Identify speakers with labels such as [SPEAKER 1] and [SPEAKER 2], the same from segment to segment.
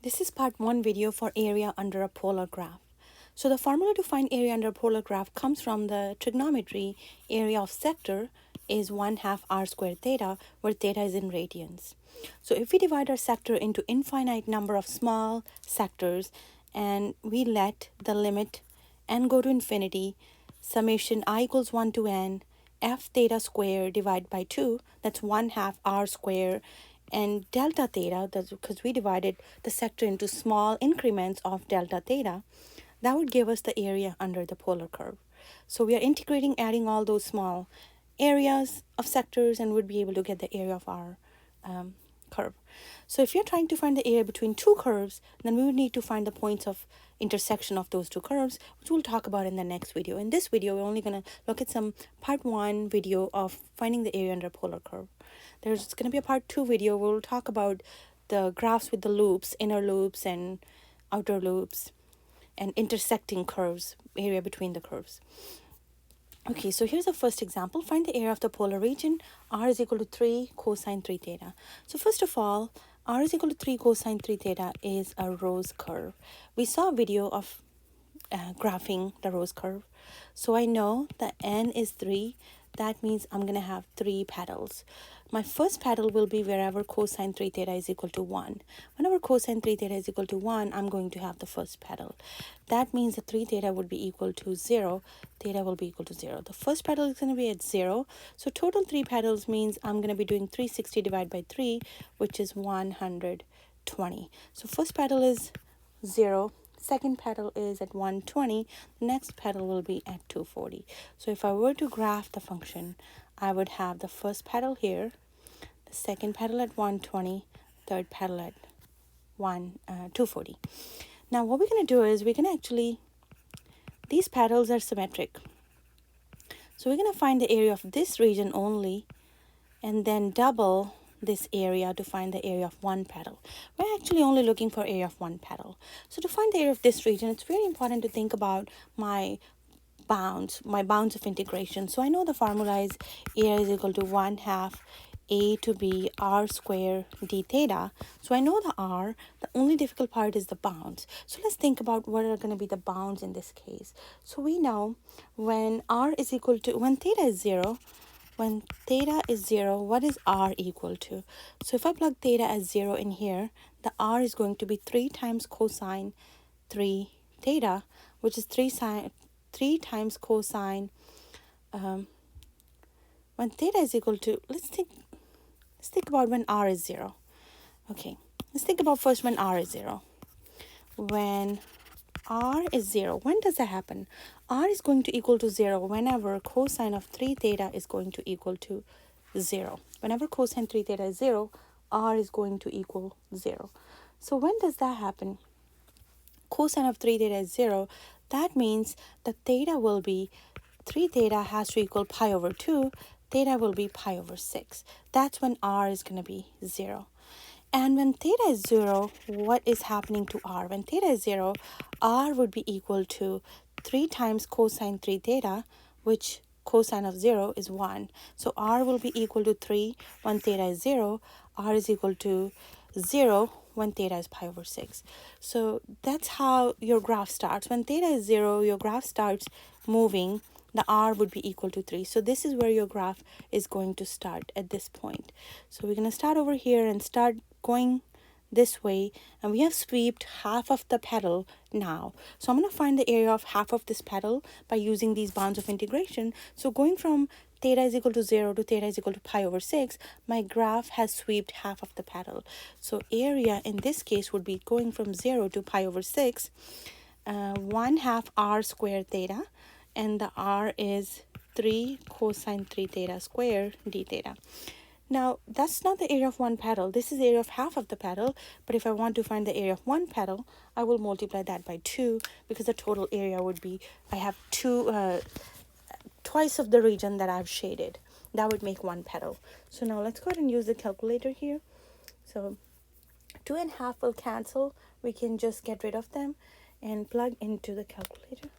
[SPEAKER 1] This is part 1 video for area under a polar graph. So the formula to find area under a polar graph comes from the trigonometry. Area of sector is 1/2 r squared theta, where theta is in radians. So if we divide our sector into infinite number of small sectors and we let the limit n go to infinity, summation I equals 1 to n, f theta squared divided by 2, that's 1/2 r squared, and delta theta, that's because we divided the sector into small increments of delta theta, that would give us the area under the polar curve. So we are integrating, adding all those small areas of sectors, and would be able to get the area of our curve. So if you're trying to find the area between two curves, then we would need to find the points of intersection of those two curves, which we'll talk about in the next video. In this video, we're only going to look at some part 1 video of finding the area under a polar curve. There's going to be a part 2 video where we'll talk about the graphs with the loops, inner loops and outer loops, and intersecting curves, area between the curves. Okay, so here's the first example. Find the area of the polar region. R is equal to 3 cosine 3 theta. So first of all, R is equal to 3 cosine 3 theta is a rose curve. We saw a video of graphing the rose curve. So I know that n is 3. That means I'm going to have 3 petals. My first petal will be wherever cosine 3 theta is equal to 1. Whenever cosine 3 theta is equal to 1, I'm going to have the first petal. That means the 3 theta would be equal to 0. Theta will be equal to 0. The first petal is going to be at 0. So total 3 petals means I'm going to be doing 360 divided by 3, which is 120. So first petal is 0. Second petal is at 120. The next petal will be at 240. So if I were to graph the function, I would have the first petal here, the second petal at 120, third petal at 240. Now what we're going to do is we're going to actually, these petals are symmetric. So we're going to find the area of this region only and then double this area to find the area of one petal. We're actually only looking for area of one petal. So to find the area of this region, it's very important to think about my bounds of integration. So I know the formula is area is equal to 1/2 a to b r square d theta. So I know the r. The only difficult part is the bounds. So let's think about what are going to be the bounds in this case. So we know when r is equal to, when theta is 0, what is r equal to? So if I plug theta as 0 in here, the r is going to be 3 times cosine 3 theta, which is 3 times cosine. When theta is equal to, let's think about when r is 0. Okay, let's think about first when r is 0. When r is 0, when does that happen? R is going to equal to 0 whenever cosine of 3 theta is going to equal to 0. Whenever cosine 3 theta is 0, r is going to equal 0. So when does that happen? Cosine of 3 theta is 0. That means that theta will be, 3 theta has to equal pi over 2. Theta will be pi over 6. That's when r is going to be 0. And when theta is 0, what is happening to r? When theta is 0, r would be equal to 3 times cosine 3 theta, which cosine of 0 is 1. So r will be equal to 3 when theta is 0. R is equal to 0 when theta is pi over 6. So that's how your graph starts. When theta is 0, your graph starts moving. The r would be equal to 3. So this is where your graph is going to start at this point. So we're going to start over here and start going this way, and we have swept half of the petal now. So I'm going to find the area of half of this petal by using these bounds of integration. So going from theta is equal to 0 to theta is equal to pi over 6, my graph has swept half of the petal. So area in this case would be going from 0 to pi over 6, 1/2 r squared theta, and the r is 3 cosine 3 theta square d theta. Now, that's not the area of one petal. This is the area of half of the petal. But if I want to find the area of one petal, I will multiply that by 2, because the total area would be, I have twice of the region that I've shaded. That would make one petal. So now let's go ahead and use the calculator here. So 2 and half will cancel. We can just get rid of them and plug into the calculator.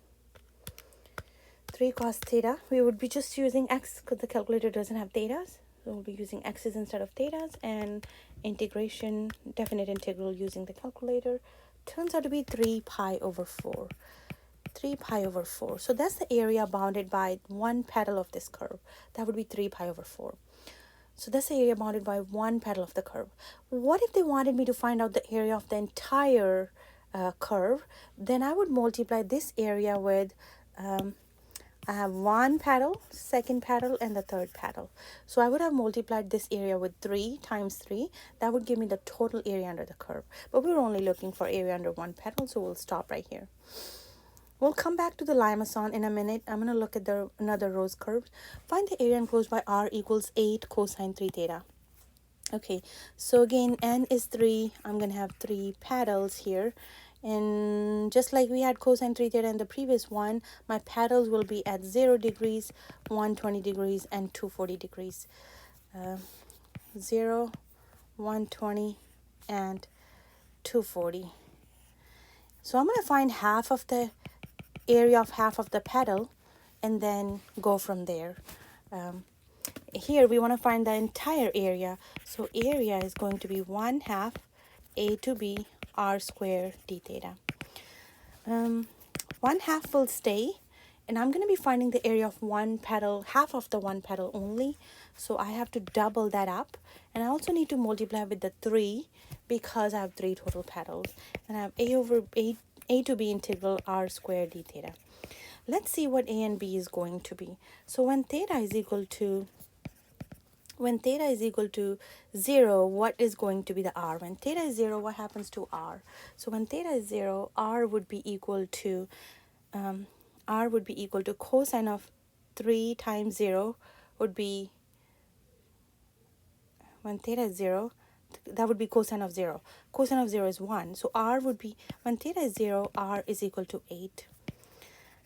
[SPEAKER 1] 3 cos theta, we would be just using x because the calculator doesn't have thetas. So we'll be using x's instead of thetas, and integration, definite integral using the calculator, turns out to be 3 pi over 4. 3 pi over 4. So that's the area bounded by one petal of this curve. That would be 3 pi over 4. So that's the area bounded by one petal of the curve. What if they wanted me to find out the area of the entire curve? Then I would multiply this area with, I have one petal, second petal, and the third petal. So I would have multiplied this area with 3 times 3. That would give me the total area under the curve. But we're only looking for area under one petal, so we'll stop right here. We'll come back to the limestone in a minute. I'm going to look at the another rose curve. Find the area enclosed by r equals 8 cosine 3 theta. Okay, so again, n is 3. I'm going to have 3 petals here. And just like we had cosine 3 theta in the previous one, my petals will be at 0 degrees, 120 degrees, and 240 degrees. 0, 120, and 240. So I'm going to find half of the area of half of the petal and then go from there. Here we want to find the entire area. So area is going to be 1/2 a to b r squared d theta. 1/2 will stay, and I'm going to be finding the area of one petal, half of the one petal only. So I have to double that up, and I also need to multiply with the 3 because I have 3 total petals, and I have a over a to b integral r squared d theta. Let's see what a and b is going to be. So when theta is equal to 0, what is going to be the r? When theta is 0, what happens to r? So when theta is 0, r would be equal to cosine of 3 times 0 would be, when theta is 0, that would be cosine of 0. Cosine of 0 is 1. So r would be, when theta is 0, r is equal to 8.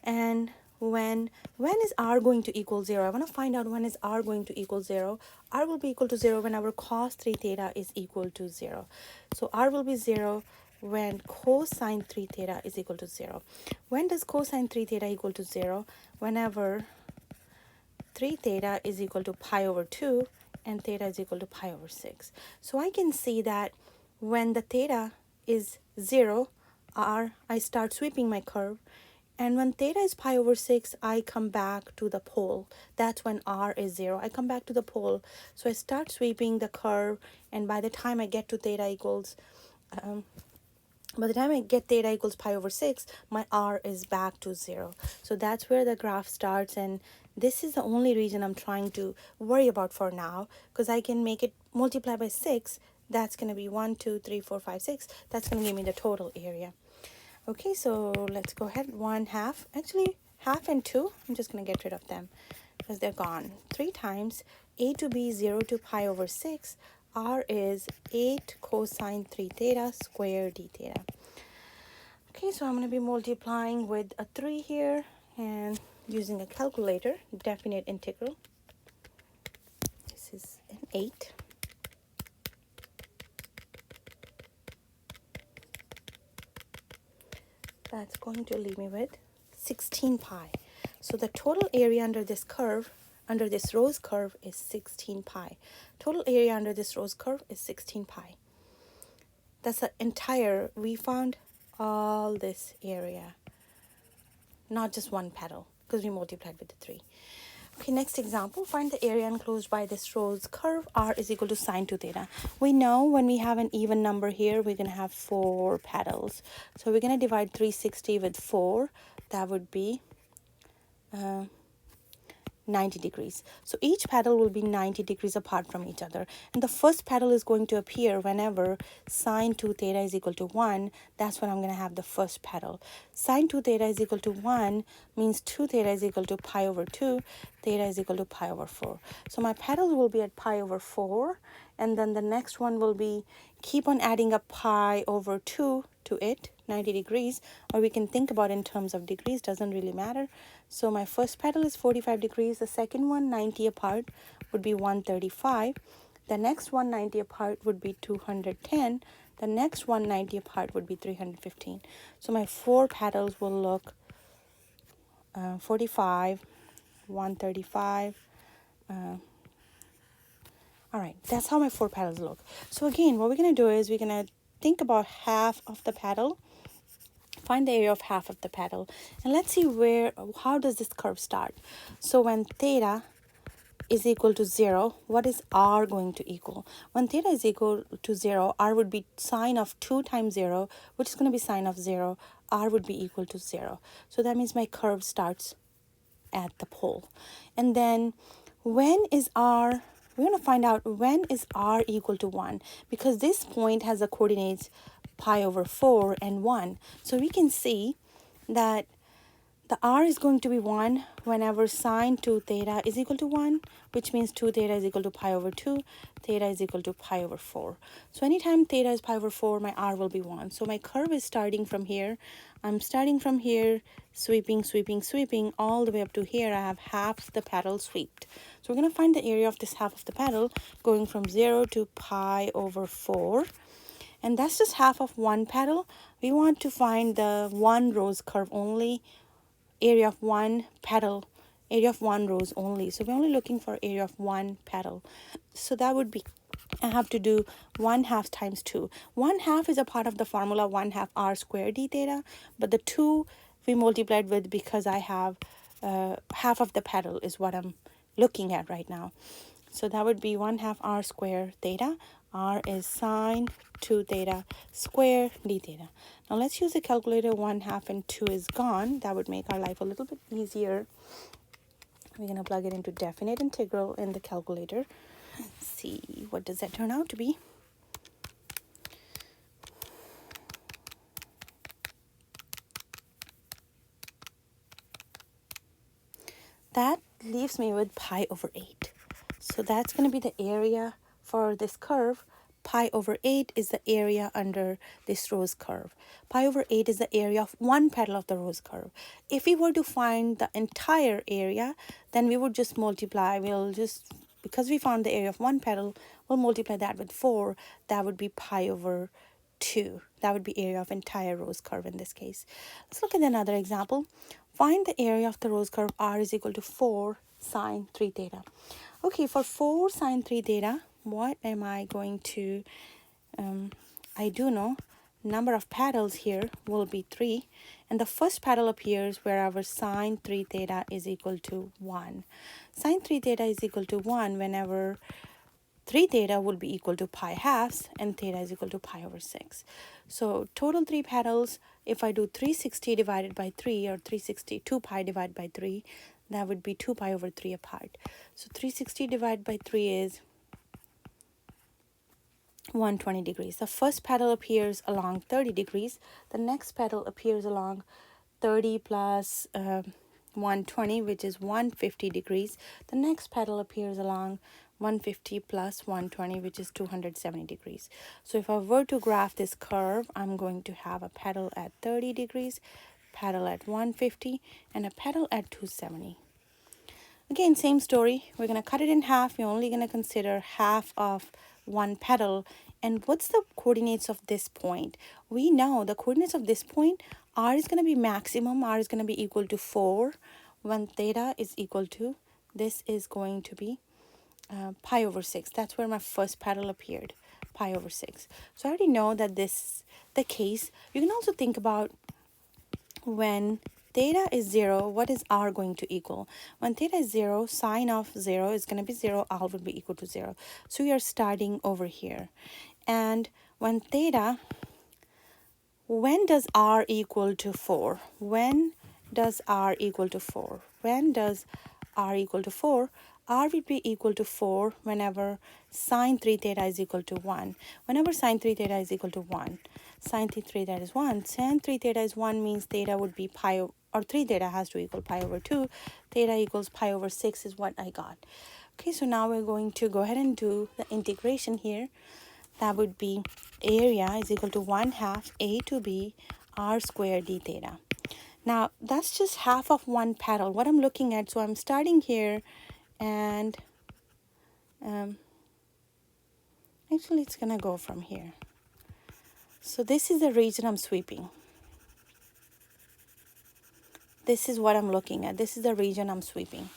[SPEAKER 1] And when is r going to equal 0? I want to find out when is r going to equal 0. R will be equal to 0 whenever cos 3 theta is equal to 0. So r will be 0 when cosine 3 theta is equal to 0. When does cosine 3 theta equal to 0? Whenever 3 theta is equal to pi over 2 and theta is equal to pi over 6. So I can see that when the theta is 0, I start sweeping my curve. And when theta is pi over 6, I come back to the pole. That's when r is 0. I come back to the pole. So I start sweeping the curve, and by the time I get to theta equals, pi over 6, my r is back to 0. So that's where the graph starts, and this is the only reason I'm trying to worry about for now, because I can make it multiply by 6. That's going to be 1, 2, 3, 4, 5, 6. That's going to give me the total area. Okay, so let's go ahead. 1/2. Actually, half and 2, I'm just going to get rid of them because they're gone. 3 times a to b 0 to pi over 6. R is 8 cosine 3 theta squared d theta. Okay, so I'm going to be multiplying with a 3 here and using a calculator, definite integral. This is an 8. That's going to leave me with 16 pi. So the total area under this curve, under this rose curve, is 16 pi. Total area under this rose curve is 16 pi. That's the entire, we found all this area, not just one petal, because we multiplied with the 3. Okay, next example, find the area enclosed by this rose curve. R is equal to sine 2 theta. We know when we have an even number here, we're going to have 4 petals. So we're going to divide 360 with 4. That would be 90 degrees. So each petal will be 90 degrees apart from each other. And the first petal is going to appear whenever sine 2 theta is equal to 1. That's when I'm going to have the first petal. Sine 2 theta is equal to 1 means 2 theta is equal to pi over 2. Theta is equal to pi over 4. So my petals will be at pi over 4. And then the next one will be, keep on adding up pi over 2 to it, 90 degrees, or we can think about in terms of degrees, doesn't really matter. So my first petal is 45 degrees, the second one 90 apart would be 135, the next one 90 apart would be 210, the next one 90 apart would be 315. So my 4 petals will look 45, 135, All right, that's how my 4 petals look. So again, what we're going to do is we're going to think about half of the petal, find the area of half of the petal, and let's see how does this curve start. So when theta is equal to 0, what is r going to equal? When theta is equal to 0, r would be sine of 2 times 0, which is going to be sine of 0. R would be equal to 0. So that means my curve starts at the pole. And then when is r, we're going to find out when is r equal to 1, because this point has the coordinates pi over 4 and 1. So we can see that the r is going to be 1 whenever sine 2 theta is equal to 1, which means 2 theta is equal to pi over 2, theta is equal to pi over 4. So anytime theta is pi over 4, my r will be 1. So my curve is starting from here. I'm starting from here, sweeping, sweeping, sweeping, all the way up to here. I have half the petal swept. So we're going to find the area of this half of the petal going from 0 to pi over 4. And that's just half of one petal. We want to find the one rose curve only, area of one petal, area of one rose only. So we're only looking for area of one petal. So that would be, I have to do 1/2 times 2. 1/2 is a part of the formula 1/2 r squared d theta, but the 2 we multiplied with because I have half of the petal is what I'm looking at right now. So that would be 1/2 r squared theta. R is sine 2 theta square d theta. Now let's use the calculator. 1/2 and 2 is gone. That would make our life a little bit easier. We're going to plug it into definite integral in the calculator. See what does that turn out to be. That leaves me with pi over 8. So that's going to be the area for this curve. Pi over 8 is the area under this rose curve. Pi over 8 is the area of one petal of the rose curve. If we were to find the entire area, then we would just multiply. Because we found the area of one petal, we'll multiply that with 4. That would be pi over 2. That would be area of entire rose curve in this case. Let's look at another example. Find the area of the rose curve r is equal to 4 sine 3 theta. Okay, for 4 sine 3 theta, what am I going to, I do know number of petals here will be 3, and the first petal appears wherever sine 3 theta is equal to 1. Sine 3 theta is equal to 1 whenever 3 theta will be equal to pi halves and theta is equal to pi over 6. So total 3 petals, if I do 360 divided by 3 or 2 pi divided by 3, that would be 2 pi over 3 apart. So 360 divided by 3 is 120 degrees. The first petal appears along 30 degrees. The next petal appears along 30 plus 120, which is 150 degrees. The next petal appears along 150 plus 120, which is 270 degrees. So if I were to graph this curve, I'm going to have a petal at 30 degrees, petal at 150, and a petal at 270. Again, same story. We're going to cut it in half. We're only going to consider half of one petal. And what's the coordinates of this point? We know the coordinates of this point, r is going to be maximum. R is going to be equal to 4. When theta is equal to, this is going to be pi over 6. That's where my first petal appeared, pi over 6. So I already know that this is the case. You can also think about when theta is 0, what is r going to equal? When theta is 0, sine of 0 is going to be 0, r will be equal to 0. So we are starting over here. And when theta, when does r equal to 4? When does r equal to 4? When does r equal to 4? R will be equal to 4 whenever sine 3 theta is equal to 1. Whenever sine 3 theta is equal to 1. Sine 3 theta is 1. Sine 3 theta is 1 means theta would be pi, or 3 theta has to equal pi over 2. Theta equals pi over 6 is what I got. Okay, so now we're going to go ahead and do the integration here. That would be area is equal to 1/2 a to b r squared d theta. Now, that's just half of one petal. What I'm looking at, so I'm starting here, and actually it's going to go from here. So this is the region I'm sweeping. This is what I'm looking at. This is the region I'm sweeping.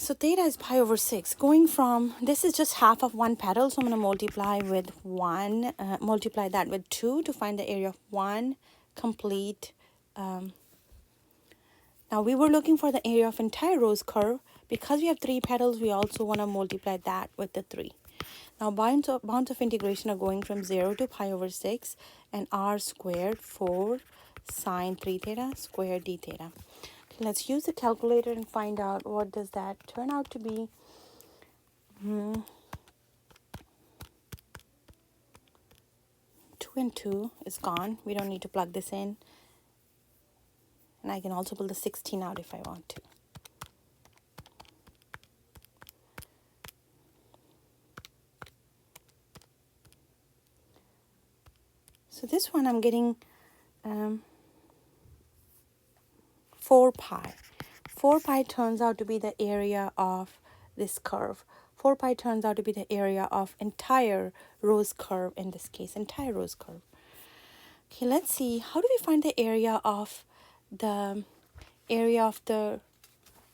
[SPEAKER 1] So theta is pi over 6. Going from, this is just half of one petal, so I'm going to multiply with 1, multiply that with 2 to find the area of one complete. Now we were looking for the area of entire rose curve. Because we have 3 petals, we also want to multiply that with the 3. Now bounds of integration are going from 0 to pi over 6 and r squared 4 sine 3 theta squared d theta. Okay, let's use the calculator and find out what does that turn out to be. 2 and 2 is gone. We don't need to plug this in. And I can also pull the 16 out if I want to. So this one I'm getting 4 pi. 4 pi turns out to be the area of this curve. 4 pi turns out to be the area of entire rose curve in this case, entire rose curve. Okay, let's see. How do we find the area of the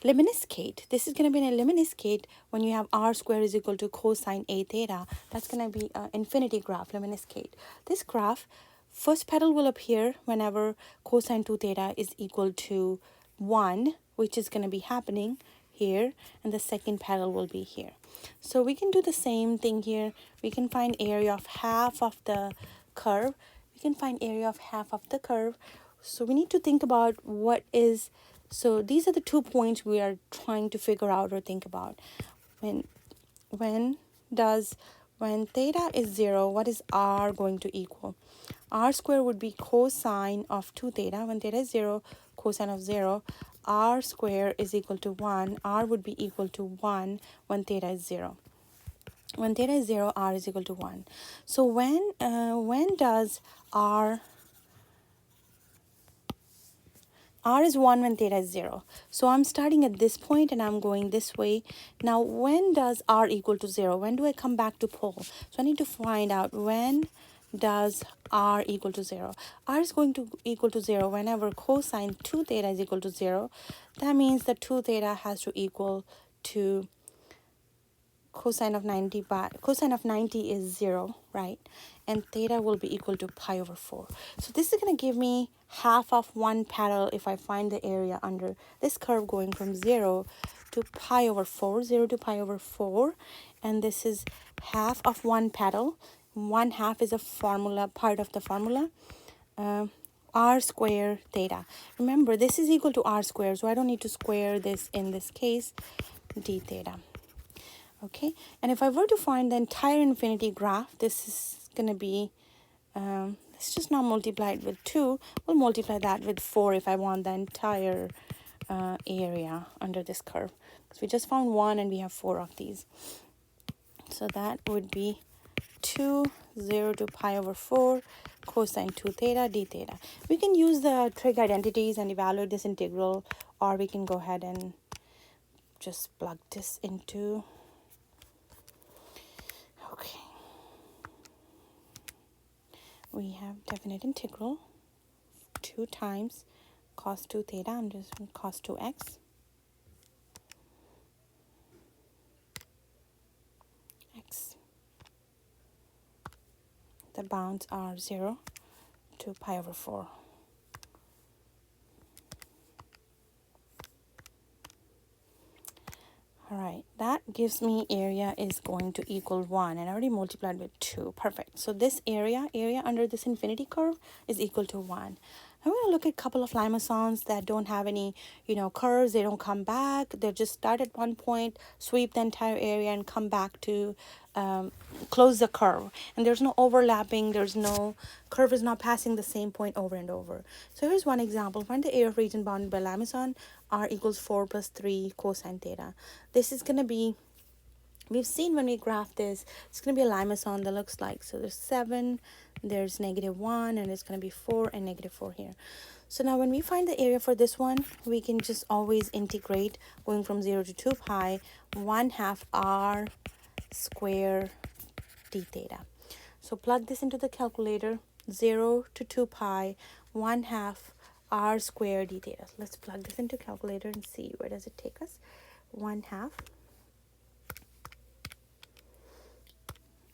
[SPEAKER 1] lemniscate? This is going to be an lemniscate when you have r squared is equal to cosine a theta. That's going to be an infinity graph, lemniscate. This graph, first petal will appear whenever cosine 2 theta is equal to 1, which is going to be happening here, and the second petal will be here. So we can do the same thing here. We can find area of half of the curve. We can find area of half of the curve. So we need to think about what is, so these are the 2 points we are trying to figure out or think about. When theta is 0, what is r going to equal? R squared would be cosine of 2 theta. When theta is 0, cosine of 0, r squared is equal to 1. R would be equal to 1 when theta is 0. When theta is 0, r is equal to 1. So when does r is 1 when theta is 0. So I'm starting at this point and I'm going this way. Now, when does r equal to 0? When do I come back to pole? So I need to find out when does r equal to 0. R is going to equal to 0 whenever cosine 2 theta is equal to 0. That means that 2 theta has to equal to cosine of 90 is 0, right? And theta will be equal to pi over 4. So this is going to give me half of one petal if I find the area under this curve going from 0 to pi over 4, 0 to pi over 4. And this is half of one petal. 1/2 is a formula, part of the formula. R square theta. Remember, this is equal to r squared, so I don't need to square this in this case, d theta. Okay, and if I were to find the entire infinity graph, this is going to be, let's just not multiply it with 2. We'll multiply that with 4 if I want the entire area under this curve. Because we just found 1 and we have 4 of these. So that would be 2, 0 to pi over 4, cosine 2 theta, d theta. We can use the trig identities and evaluate this integral, or we can go ahead and just plug this into... Okay, we have definite integral 2 times cos 2 theta, I'm just cos 2x, x. The bounds are 0 to pi over 4. All right, that gives me area is going to equal 1, and I already multiplied with 2. Perfect. So this area under this infinity curve is equal to 1. I'm going to look at a couple of limesons that don't have any, curves. They don't come back. They just start at one point, sweep the entire area, and come back to close the curve. And there's no overlapping. There's no curve is not passing the same point over and over. So here's one example. Find the area of region bounded by limason. R equals 4 plus 3 cosine theta. This is going to be, we've seen when we graph this, it's going to be a limason that looks like, so there's 7, there's -1, and it's going to be 4 and -4 here. So now when we find the area for this one, we can just always integrate going from 0 to 2 pi, 1/2 r square d theta. So plug this into the calculator, 0 to 2 pi, 1/2 r square d theta. Let's plug this into calculator and see where does it take us. 1/2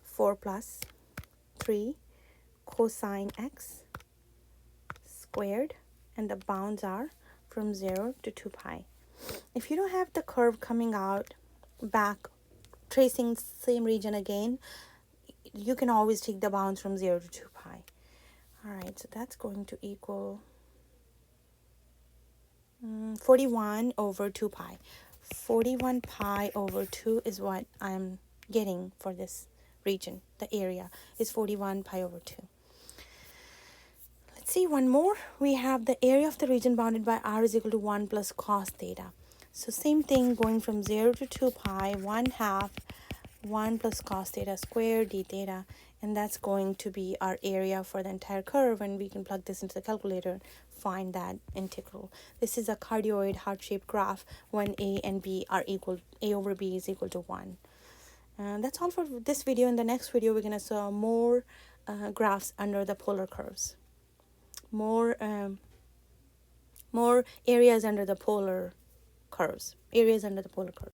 [SPEAKER 1] 4 plus 3 cosine x squared, and the bounds are from 0 to 2 pi. If you don't have the curve coming out back, tracing same region again, you can always take the bounds from 0 to 2 pi. All right, so that's going to equal 41 over 2 pi. 41 pi over 2 is what I'm getting for this region. The area is 41 pi over 2. Let's see one more. We have the area of the region bounded by r is equal to 1 plus cos theta. So same thing, going from 0 to 2 pi, 1/2 1 plus cos theta squared d theta, and that's going to be our area for the entire curve, and we can plug this into the calculator, find that integral. This is a cardioid heart-shaped graph when a and b are equal, a over b is equal to 1. And that's all for this video. In the next video, we're going to saw more graphs under the polar curves. More areas under the polar curves. Areas under the polar curve.